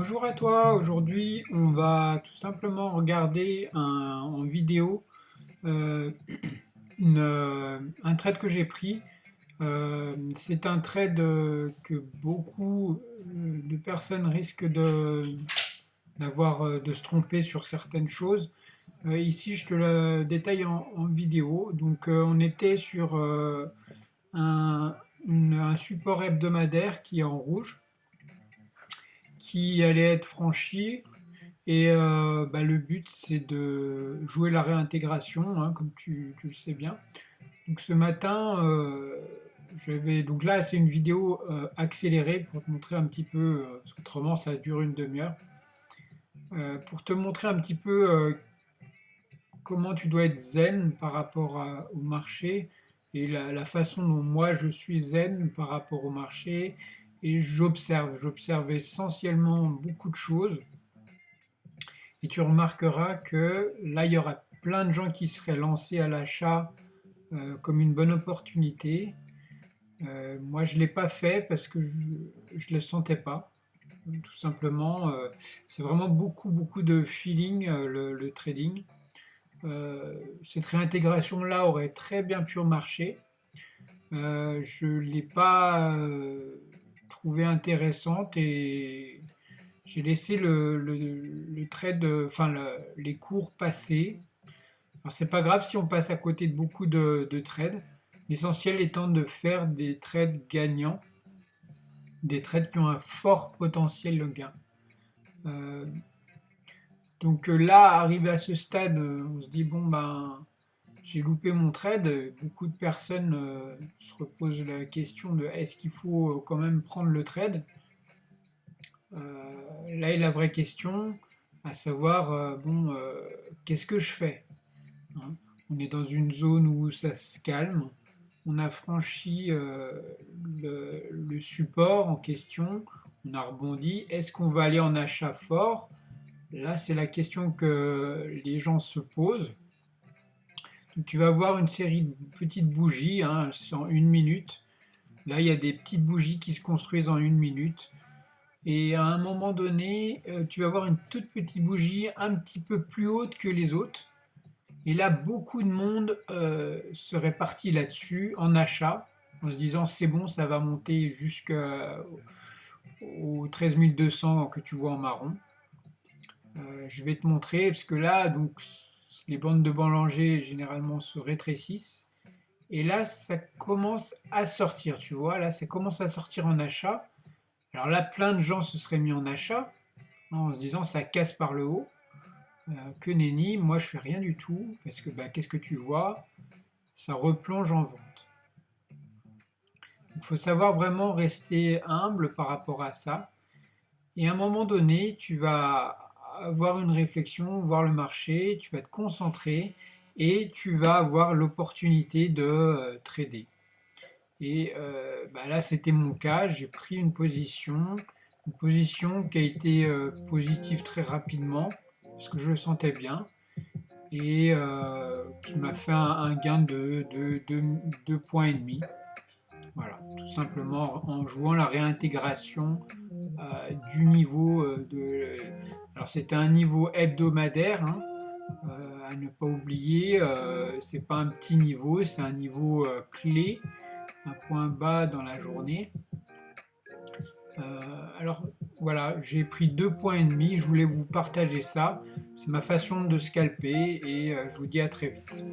Bonjour à toi, aujourd'hui on va tout simplement regarder en vidéo euh, un trade que j'ai pris. C'est un trade que beaucoup de personnes risquent de se tromper sur certaines choses. Ici je te le détaille en vidéo. Donc on était sur un, un support hebdomadaire qui est en rouge, qui allait être franchi. Et le but, c'est de jouer la réintégration, hein, comme tu le sais bien. Donc ce matin, donc là, c'est une vidéo accélérée pour te montrer un petit peu, parce qu'autrement, ça dure une demi-heure, pour te montrer un petit peu comment tu dois être zen par rapport au marché et la façon dont moi je suis zen par rapport au marché. Et j'observe essentiellement beaucoup de choses. Et tu remarqueras que là, il y aura plein de gens qui seraient lancés à l'achat comme une bonne opportunité. Moi, je ne l'ai pas fait parce que je ne le sentais pas. Tout simplement, c'est vraiment beaucoup de feeling, le trading. Cette réintégration-là aurait très bien pu marcher. Je ne l'ai pas trouvée intéressante et j'ai laissé le trade, les cours passer. Alors c'est pas grave si on passe à côté de beaucoup de trades. L'essentiel étant de faire des trades gagnants, des trades qui ont un fort potentiel de gain. Euh, là, arrivé à ce stade, on se dit bon ben j'ai loupé mon trade. Beaucoup de personnes se reposent la question de est-ce qu'il faut quand même prendre le trade. Là est la vraie question, à savoir qu'est-ce que je fais, hein. On est dans une zone où ça se calme. On a franchi le support en question. On a rebondi. Est-ce qu'on va aller en achat fort? Là, c'est la question que les gens se posent. Donc, tu vas voir une série de petites bougies, hein, en une minute. Là, il y a des petites bougies qui se construisent en une minute. Et à un moment donné, tu vas voir une toute petite bougie un petit peu plus haute que les autres. Et là, beaucoup de monde serait parti là-dessus en achat, en se disant c'est bon, ça va monter jusqu'aux 13 200 que tu vois en marron. Je vais te montrer, parce que là, donc, les bandes de Bollinger généralement se rétrécissent. Et là, ça commence à sortir, tu vois. Là, ça commence à sortir en achat. Alors là, plein de gens se seraient mis en achat, hein, en se disant ça casse par le haut. Que nenni, moi je fais rien du tout, parce que bah, qu'est-ce que tu vois? Ça replonge en vente. Il faut savoir vraiment rester humble par rapport à ça. Et à un moment donné, tu vas avoir une réflexion, voir le marché, tu vas te concentrer et tu vas avoir l'opportunité de trader. Et là, c'était mon cas. J'ai pris une position qui a été positive très rapidement, parce que je le sentais bien, et qui m'a fait un gain de 2 points et demi. Voilà, tout simplement en jouant la réintégration du niveau Alors c'était un niveau hebdomadaire, hein, à ne pas oublier. C'est pas un petit niveau, c'est un niveau clé, un point bas dans la journée. Euh, alors voilà, j'ai pris 2 points et demi. Je voulais vous partager ça. C'est ma façon de scalper et je vous dis à très vite.